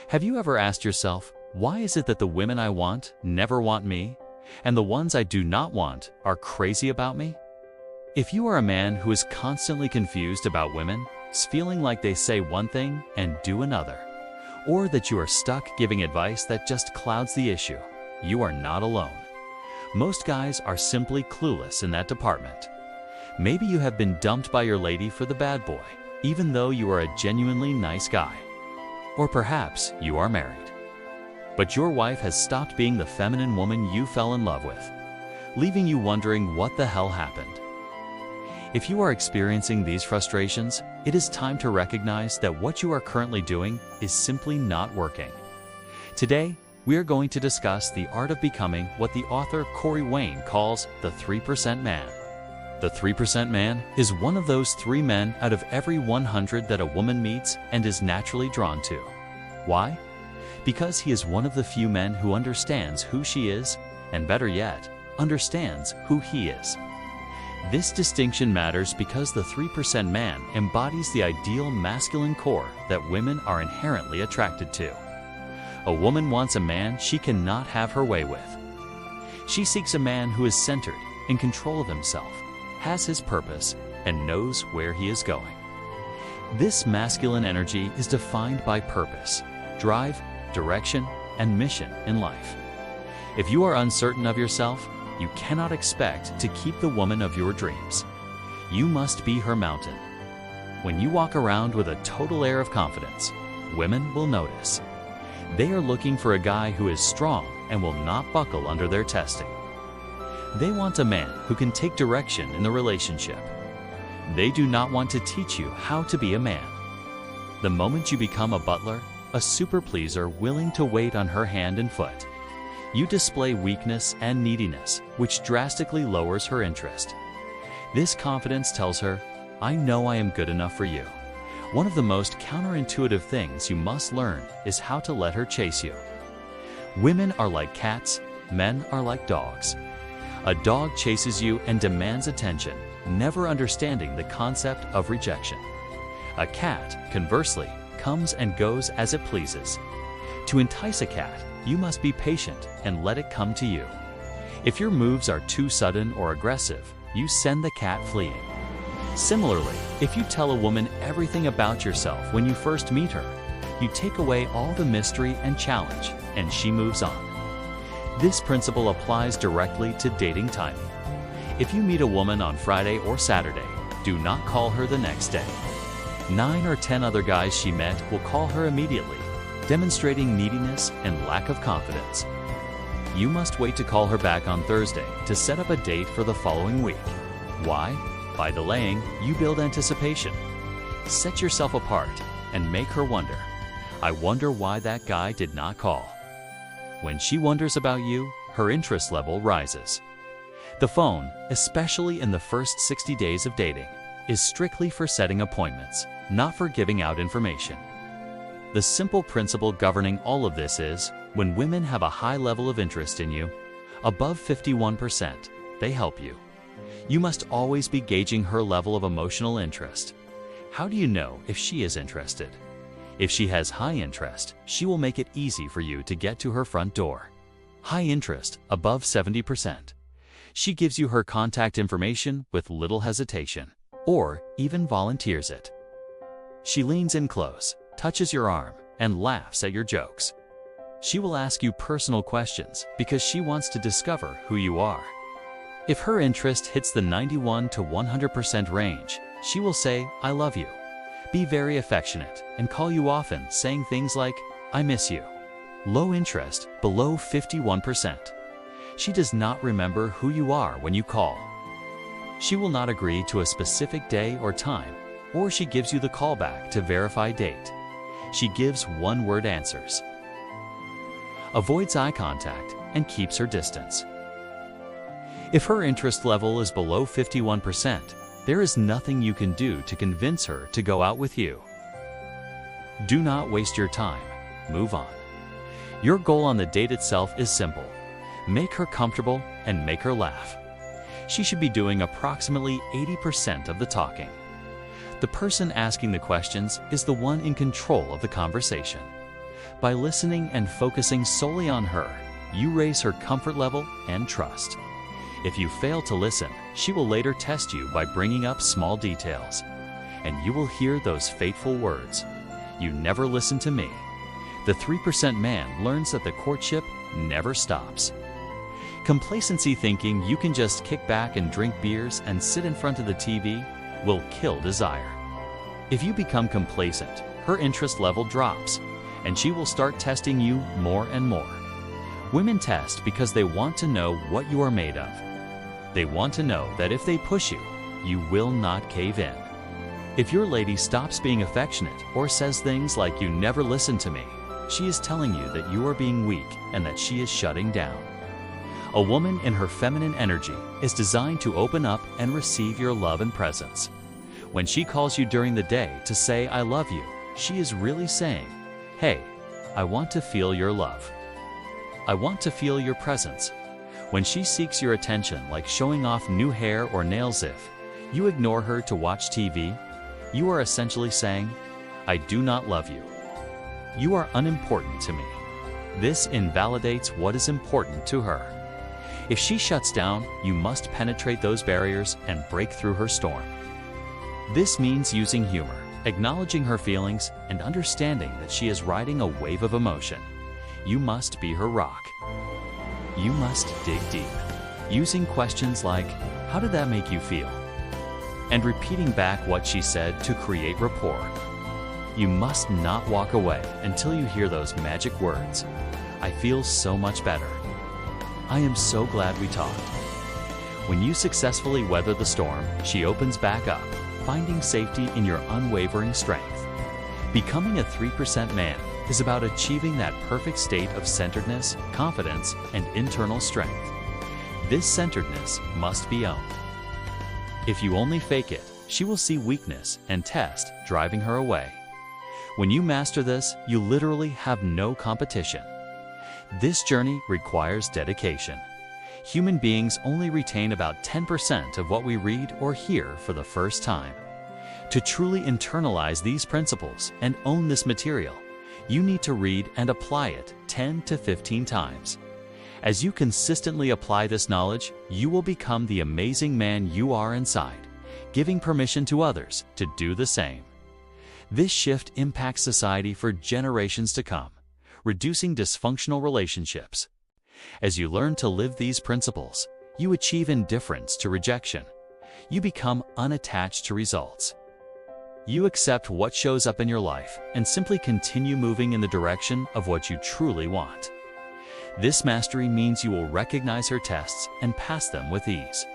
Have you ever asked yourself, why is it that the women I want never want me, and the ones I do not want are crazy about me? If you are a man who is constantly confused about women, feeling like they say one thing and do another, or that you are stuck giving advice that just clouds the issue, you are not alone. Most guys are simply clueless in that department. Maybe you have been dumped by your lady for the bad boy, even though you are a genuinely nice guy. Or perhaps you are married, but your wife has stopped being the feminine woman you fell in love with, leaving you wondering what the hell happened. If you are experiencing these frustrations, it is time to recognize that what you are currently doing is simply not working. Today, we are going to discuss the art of becoming what the author Corey Wayne calls the 3% man. The 3% man is one of those 3 men out of every 100 that a woman meets and is naturally drawn to. Why? Because he is one of the few men who understands who she is, and better yet, understands who he is. This distinction matters because the 3% man embodies the ideal masculine core that women are inherently attracted to. A woman wants a man she cannot have her way with. She seeks a man who is centered, in control of himself, has his purpose, and knows where he is going. This masculine energy is defined by purpose, drive, direction, and mission in life. If you are uncertain of yourself, you cannot expect to keep the woman of your dreams. You must be her mountain. When you walk around with a total air of confidence, women will notice. They are looking for a guy who is strong and will not buckle under their testing. They want a man who can take direction in the relationship. They do not want to teach you how to be a man. The moment you become a butler, a super pleaser willing to wait on her hand and foot, you display weakness and neediness, which drastically lowers her interest. This confidence tells her, I know I am good enough for you. One of the most counterintuitive things you must learn is how to let her chase you. Women are like cats, men are like dogs. A dog chases you and demands attention, never understanding the concept of rejection. A cat, conversely, comes and goes as it pleases. To entice a cat, you must be patient and let it come to you. If your moves are too sudden or aggressive, you send the cat fleeing. Similarly, if you tell a woman everything about yourself when you first meet her, you take away all the mystery and challenge, and she moves on. This principle applies directly to dating timing. If you meet a woman on Friday or Saturday, do not call her the next day. 9 or 10 other guys she met will call her immediately, demonstrating neediness and lack of confidence. You must wait to call her back on Thursday to set up a date for the following week. Why? By delaying, you build anticipation. Set yourself apart and make her wonder, I wonder why that guy did not call. When she wonders about you, her interest level rises. The phone, especially in the first 60 days of dating, is strictly for setting appointments, not for giving out information. The simple principle governing all of this is, when women have a high level of interest in you, above 51%, they help you. You must always be gauging her level of emotional interest. How do you know if she is interested? If she has high interest, she will make it easy for you to get to her front door. High interest, above 70%. She gives you her contact information with little hesitation, or even volunteers it. She leans in close, touches your arm, and laughs at your jokes. She will ask you personal questions because she wants to discover who you are. If her interest hits the 91 to 100% range, she will say, I love you, be very affectionate, and call you often, saying things like, I miss you. Low interest, below 51%. She does not remember who you are when you call. She will not agree to a specific day or time, or she gives you the callback to verify date. She gives one-word answers. Avoids eye contact and keeps her distance. If her interest level is below 51%, there is nothing you can do to convince her to go out with you. Do not waste your time. Move on. Your goal on the date itself is simple. Make her comfortable and make her laugh. She should be doing approximately 80% of the talking. The person asking the questions is the one in control of the conversation. By listening and focusing solely on her, you raise her comfort level and trust. If you fail to listen, she will later test you by bringing up small details. And you will hear those fateful words, "You never listen to me." The 3% man learns that the courtship never stops. Complacency thinking you can just kick back and drink beers and sit in front of the TV will kill desire. If you become complacent, her interest level drops, and she will start testing you more and more. Women test because they want to know what you are made of. They want to know that if they push you, you will not cave in. If your lady stops being affectionate or says things like "you never listen to me," she is telling you that you are being weak and that she is shutting down. A woman in her feminine energy is designed to open up and receive your love and presence. When she calls you during the day to say "I love you," she is really saying, "Hey, I want to feel your love. I want to feel your presence." When she seeks your attention, like showing off new hair or nails, if you ignore her to watch TV, you are essentially saying, "I do not love you. You are unimportant to me." This invalidates what is important to her. If she shuts down, you must penetrate those barriers and break through her storm. This means using humor, acknowledging her feelings, and understanding that she is riding a wave of emotion. You must be her rock. You must dig deep, using questions like, "How did that make you feel?" and repeating back what she said to create rapport. You must not walk away until you hear those magic words, "I feel so much better. I am so glad we talked." When you successfully weather the storm, she opens back up, finding safety in your unwavering strength. Becoming a 3% man is about achieving that perfect state of centeredness, confidence, and internal strength. This centeredness must be owned. If you only fake it, she will see weakness and test, driving her away. When you master this, you literally have no competition. This journey requires dedication. Human beings only retain about 10% of what we read or hear for the first time. To truly internalize these principles and own this material, you need to read and apply it 10 to 15 times. As you consistently apply this knowledge, you will become the amazing man you are inside, giving permission to others to do the same. This shift impacts society for generations to come, reducing dysfunctional relationships. As you learn to live these principles, you achieve indifference to rejection. You become unattached to results. You accept what shows up in your life and simply continue moving in the direction of what you truly want. This mastery means you will recognize her tests and pass them with ease.